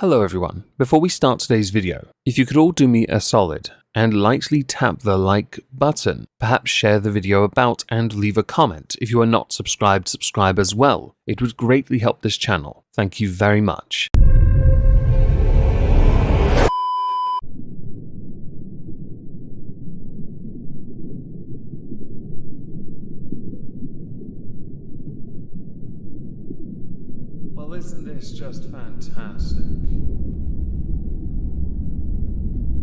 Hello everyone. Before we start today's video, if you could all do me a solid and lightly tap the like button, perhaps share the video about and leave a comment. If you are not subscribed, subscribe as well. It would greatly help this channel. Thank you very much. Well, isn't this just fantastic?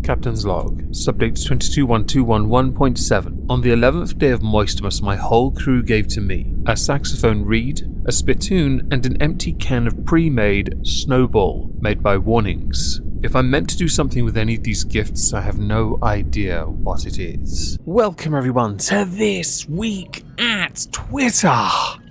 Captain's Log, Subdate 221211.7. On the 11th day of Moistomus, my whole crew gave to me a saxophone reed, a spittoon, and an empty can of pre-made snowball made by Warnings. If I'm meant to do something with any of these gifts, I have no idea what it is. Welcome everyone to This Week at Twitter,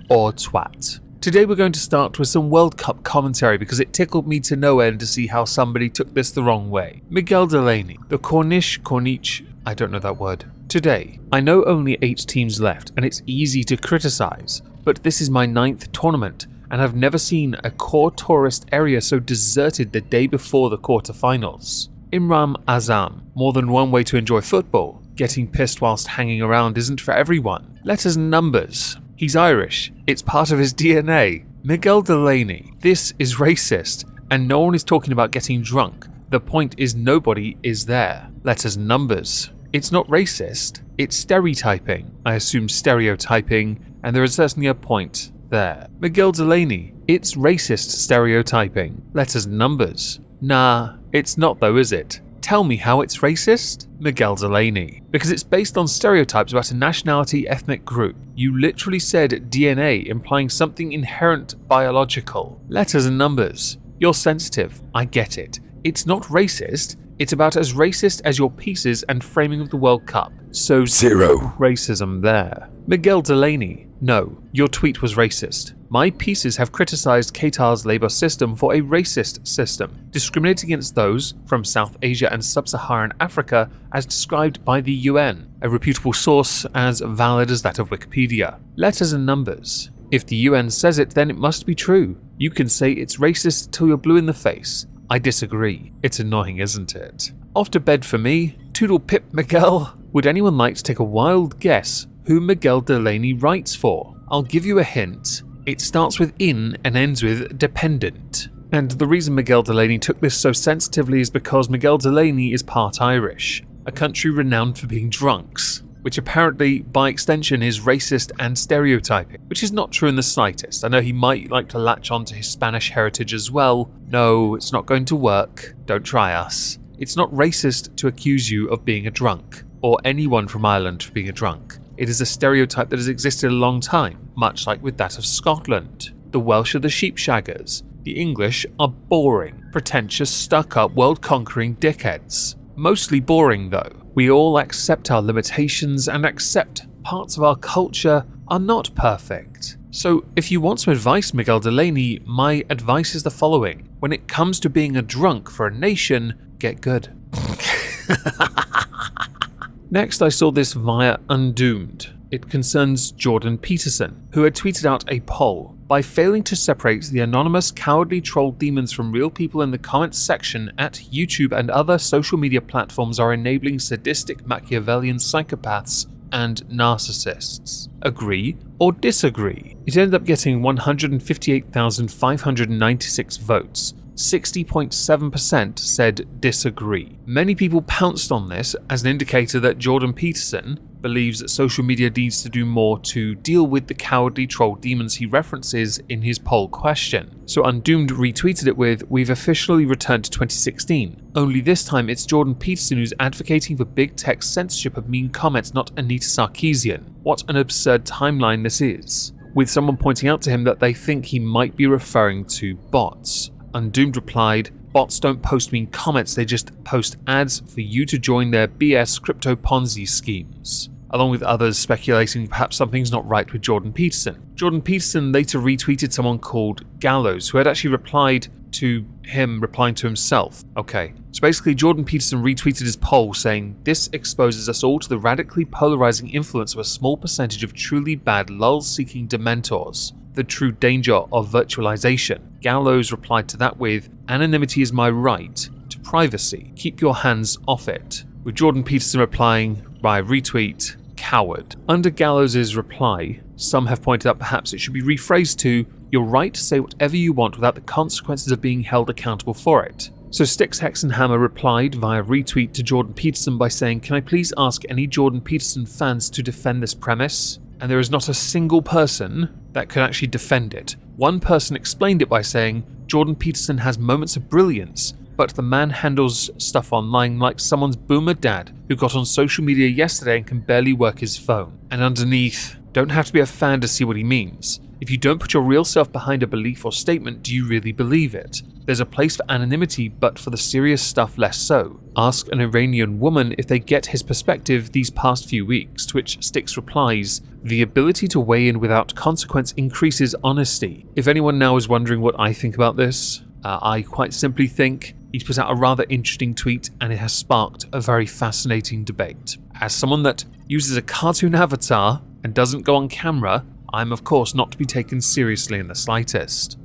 or Twat. Today we're going to start with some World Cup commentary because it tickled me to no end to see how somebody took this the wrong way. Miguel Delaney, the Corniche, I don't know that word. Today, I know only 8 teams left and it's easy to criticize, but this is my 9th tournament and I've never seen a core tourist area so deserted the day before the quarterfinals. Imran Azam, more than one way to enjoy football. Getting pissed whilst hanging around isn't for everyone. Letters and numbers. He's Irish. It's part of his DNA. Miguel Delaney. This is racist, and no one is talking about getting drunk. The point is nobody is there. Letters and numbers. It's not racist. It's stereotyping. I assume stereotyping, and there is certainly a point there. Miguel Delaney. It's racist stereotyping. Letters and numbers. Nah, it's not though, is it? Tell me how it's racist? Miguel Delaney. Because it's based on stereotypes about a nationality, ethnic group. You literally said DNA, implying something inherent biological. Letters and numbers. You're sensitive. I get it. It's not racist. It's about as racist as your pieces and framing of the World Cup. So zero racism there. Miguel Delaney. No, your tweet was racist. My pieces have criticized Qatar's labor system for a racist system, discriminating against those from South Asia and Sub-Saharan Africa as described by the UN, a reputable source as valid as that of Wikipedia. Letters and numbers. If the UN says it, then it must be true. You can say it's racist till you're blue in the face. I disagree. It's annoying, isn't it? Off to bed for me. Toodle pip, Miguel. Would anyone like to take a wild guess who Miguel Delaney writes for? I'll give you a hint. It starts with in and ends with dependent. And the reason Miguel Delaney took this so sensitively is because Miguel Delaney is part Irish, a country renowned for being drunks, which apparently by extension is racist and stereotyping, which is not true in the slightest. I know he might like to latch onto his Spanish heritage as well. No, it's not going to work. Don't try us. It's not racist to accuse you of being a drunk, or anyone from Ireland for being a drunk. It is a stereotype that has existed a long time, much like with that of Scotland. The Welsh are the sheepshaggers. The English are boring, pretentious, stuck-up, world-conquering dickheads. Mostly boring though. We all accept our limitations and accept parts of our culture are not perfect. So if you want some advice, Miguel Delaney, my advice is the following. When it comes to being a drunk for a nation, get good. Next, I saw this via Undoomed. It concerns Jordan Peterson, who had tweeted out a poll. By failing to separate the anonymous cowardly troll demons from real people in the comments section at YouTube and other social media platforms are enabling sadistic Machiavellian psychopaths and narcissists. Agree or disagree? It ended up getting 158,596 votes. 60.7% said disagree. Many people pounced on this as an indicator that Jordan Peterson believes that social media needs to do more to deal with the cowardly troll demons he references in his poll question. So Undoomed retweeted it with, "We've officially returned to 2016. Only this time it's Jordan Peterson who's advocating for big tech censorship of mean comments, not Anita Sarkeesian. What an absurd timeline this is." With someone pointing out to him that they think he might be referring to bots. Undoomed replied, "Bots don't post mean comments, they just post ads for you to join their BS crypto Ponzi schemes," along with others speculating perhaps something's not right with Jordan Peterson. Jordan Peterson later retweeted someone called Gallows, who had actually replied to him replying to himself. Okay, so basically Jordan Peterson retweeted his poll saying, "This exposes us all to the radically polarizing influence of a small percentage of truly bad lulz-seeking dementors. the true danger of virtualization. Gallows replied to that with, "Anonymity is my right to privacy. Keep your hands off it." With Jordan Peterson replying by retweet, "Coward." Under Gallows' reply, some have pointed out perhaps it should be rephrased to, "You're right to say whatever you want without the consequences of being held accountable for it." So Styx Hexenhammer replied via retweet to Jordan Peterson by saying, "Can I please ask any Jordan Peterson fans to defend this premise?" And there is not a single person that could actually defend it. One person explained it by saying, "Jordan Peterson has moments of brilliance, but the man handles stuff online like someone's boomer dad who got on social media yesterday and can barely work his phone." And underneath, "Don't have to be a fan to see what he means. If you don't put your real self behind a belief or statement, do you really believe it? There's a place for anonymity, but for the serious stuff less so. Ask an Iranian woman if they get his perspective these past few weeks," to which Styx replies, "The ability to weigh in without consequence increases honesty." If anyone now is wondering what I think about this, I quite simply think he's put out a rather interesting tweet and it has sparked a very fascinating debate. As someone that uses a cartoon avatar and doesn't go on camera, I'm of course not to be taken seriously in the slightest.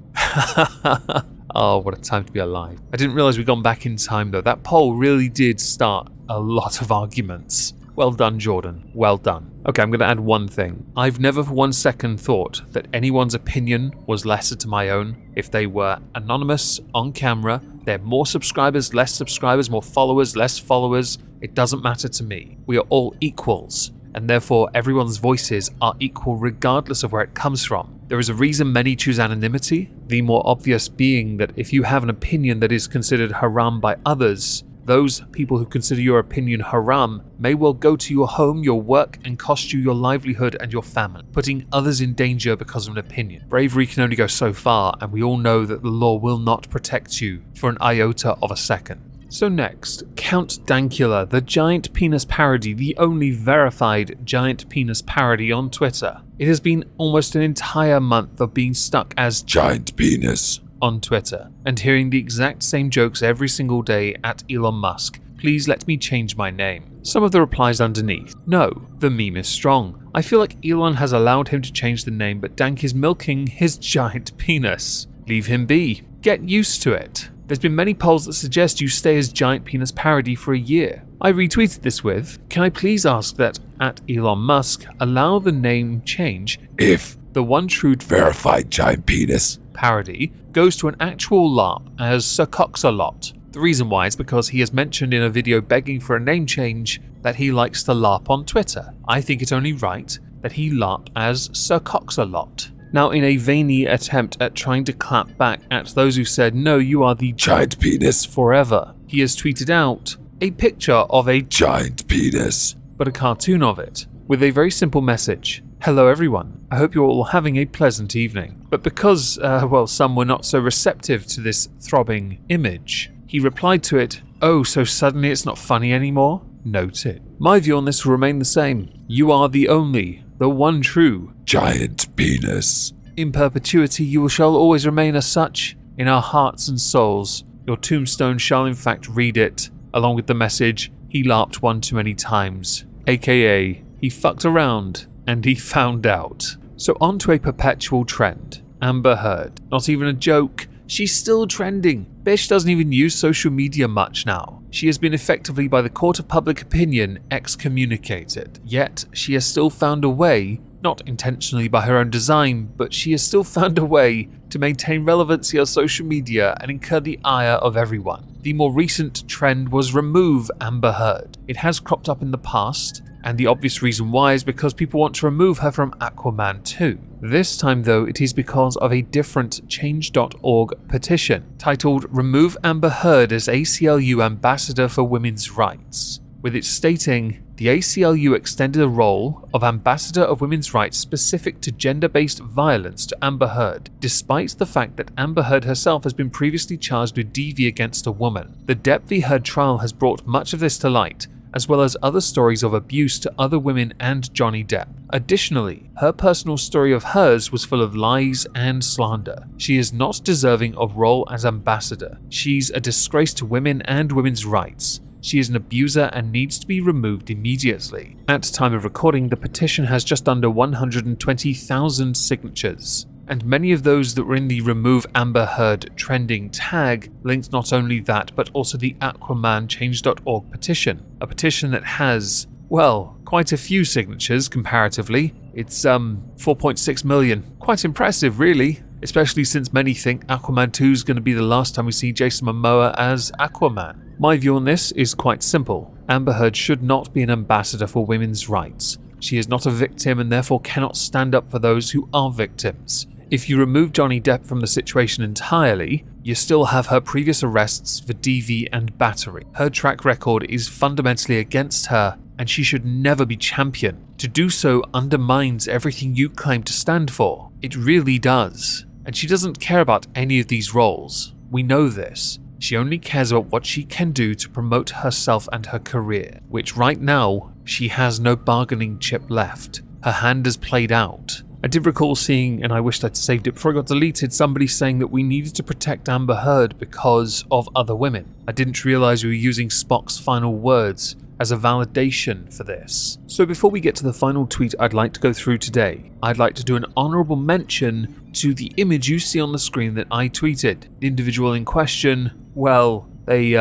Oh, what a time to be alive. I didn't realise we'd gone back in time though. That poll really did start a lot of arguments. Well done, Jordan. Well done. Okay, I'm going to add one thing. I've never for 1 second thought that anyone's opinion was lesser to my own. If they were anonymous, on camera, they had more subscribers, less subscribers, more followers, less followers, it doesn't matter to me. We are all equals, and therefore everyone's voices are equal regardless of where it comes from. There is a reason many choose anonymity, the more obvious being that if you have an opinion that is considered haram by others, those people who consider your opinion haram may well go to your home, your work, and cost you your livelihood and your family, putting others in danger because of an opinion. Bravery can only go so far, and we all know that the law will not protect you for an iota of a second. So next, Count Dankula, the giant penis parody, the only verified giant penis parody on Twitter. It has been almost an entire month of being stuck as giant penis on Twitter, and hearing the exact same jokes every single day at Elon Musk. Please let me change my name. Some of the replies underneath. No, the meme is strong. I feel like Elon has allowed him to change the name, but Dank is milking his giant penis. Leave him be. Get used to it. There's been many polls that suggest you stay as giant penis parody for a year. I retweeted this with, "Can I please ask that at Elon Musk allow the name change if the one true verified giant penis parody goes to an actual LARP as Sir Cox-a-Lot." The reason why is because he has mentioned in a video begging for a name change that he likes to LARP on Twitter. I think it's only right that he LARP as Sir Cox-a-Lot. Now, in a veiny attempt at trying to clap back at those who said, "No, you are the giant penis forever," he has tweeted out a picture of a giant penis, but a cartoon of it, with a very simple message. "Hello everyone, I hope you're all having a pleasant evening." But because, some were not so receptive to this throbbing image, he replied to it, "Oh, so suddenly it's not funny anymore? Noted. My view on this will remain the same. You are the only, the one true giant penis. In perpetuity you shall always remain as such in our hearts and souls. Your tombstone shall in fact read it, along with the message, he LARPed one too many times, aka he fucked around and he found out." So on to a perpetual trend. Amber Heard. Not even a joke. She's still trending. Bish doesn't even use social media much now. She has been effectively by the court of public opinion excommunicated. Yet she has still found a way, not intentionally by her own design, but she has still found a way to maintain relevancy on social media and incur the ire of everyone. The more recent trend was remove Amber Heard. It has cropped up in the past, and the obvious reason why is because people want to remove her from Aquaman 2. This time though, it is because of a different Change.org petition titled "Remove Amber Heard as ACLU Ambassador for Women's Rights," with it stating, "The ACLU extended a role of Ambassador of Women's Rights specific to gender-based violence to Amber Heard, despite the fact that Amber Heard herself has been previously charged with DV against a woman. The Depp v. Heard trial has brought much of this to light, as well as other stories of abuse to other women and Johnny Depp. Additionally, her personal story of hers was full of lies and slander. She is not deserving of role as ambassador. She's a disgrace to women and women's rights. She is an abuser and needs to be removed immediately." At time of recording, the petition has just under 120,000 signatures. and many of those that were in the Remove Amber Heard trending tag linked not only that but also the AquamanChange.org petition, a petition that has, well, quite a few signatures comparatively. It's 4.6 million. Quite impressive, really, especially since many think Aquaman 2 is going to be the last time we see Jason Momoa as Aquaman. My view on this is quite simple. Amber Heard should not be an ambassador for women's rights. She is not a victim and therefore cannot stand up for those who are victims. If you remove Johnny Depp from the situation entirely, you still have her previous arrests for DV and battery. Her track record is fundamentally against her, and she should never be championed. To do so undermines everything you claim to stand for. It really does. And she doesn't care about any of these roles. We know this. She only cares about what she can do to promote herself and her career, which right now, she has no bargaining chip left. Her hand is played out. I did recall seeing, and I wished I'd saved it before it got deleted, somebody saying that we needed to protect Amber Heard because of other women. I didn't realise we were using Spock's final words as a validation for this. So before we get to the final tweet I'd like to go through today, I'd like to do an honourable mention to the image you see on the screen that I tweeted. The individual in question, well, they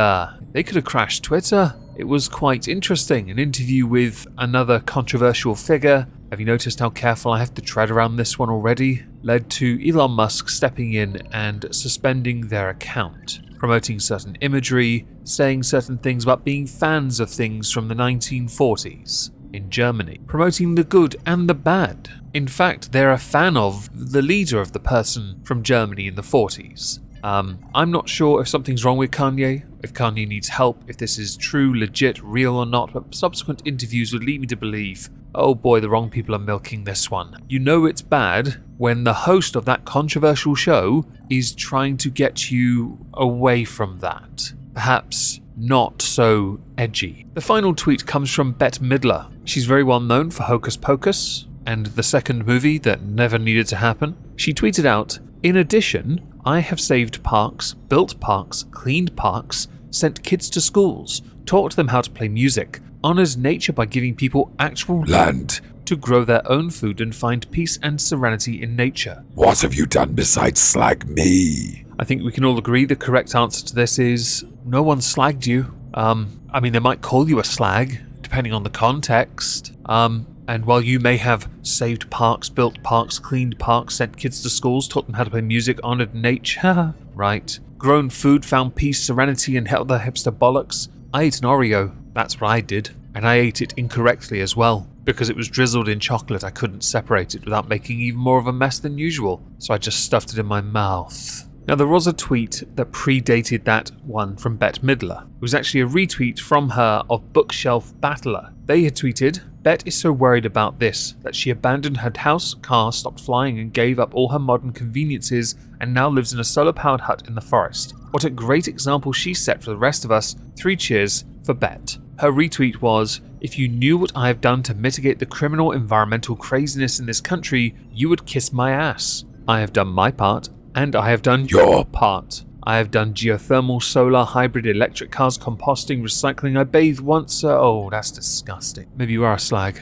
could have crashed Twitter. It was quite interesting. An interview with another controversial figure. Have you noticed how careful I have to tread around this one already? Led to Elon Musk stepping in and suspending their account, promoting certain imagery, saying certain things about being fans of things from the 1940s in Germany, promoting the good and the bad. In fact, they're a fan of the leader of the person from Germany in the 40s. I'm not sure if something's wrong with Kanye, if Kanye needs help, if this is true, legit, real or not, but subsequent interviews would lead me to believe, oh boy, the wrong people are milking this one. You know it's bad when the host of that controversial show is trying to get you away from that. Perhaps not so edgy. The final tweet comes from Bette Midler. She's very well known for Hocus Pocus and the second movie that never needed to happen. She tweeted out, "In addition, I have saved parks, built parks, cleaned parks, sent kids to schools, taught them how to play music, honoured nature by giving people actual land to grow their own food and find peace and serenity in nature." What have you done besides slag me? I think we can all agree the correct answer to this is no one slagged you. I mean, they might call you a slag, depending on the context. And while you may have saved parks, built parks, cleaned parks, sent kids to schools, taught them how to play music, honoured nature, right, grown food, found peace, serenity, and held their hipster bollocks, I ate an Oreo. That's what I did. And I ate it incorrectly as well. Because it was drizzled in chocolate, I couldn't separate it without making even more of a mess than usual. So I just stuffed it in my mouth. Now there was a tweet that predated that one from Bette Midler. It was actually a retweet from her of Bookshelf Battler. They had tweeted, "Bette is so worried about this that she abandoned her house, car, stopped flying and gave up all her modern conveniences and now lives in a solar-powered hut in the forest. What a great example she set for the rest of us. 3 cheers for Bette." Her retweet was, "If you knew what I have done to mitigate the criminal environmental craziness in this country, you would kiss my ass. I have done my part. And I have done your part. I have done geothermal, solar, hybrid, electric cars, composting, recycling. I bathe once. Oh, that's disgusting. Maybe you are a slag.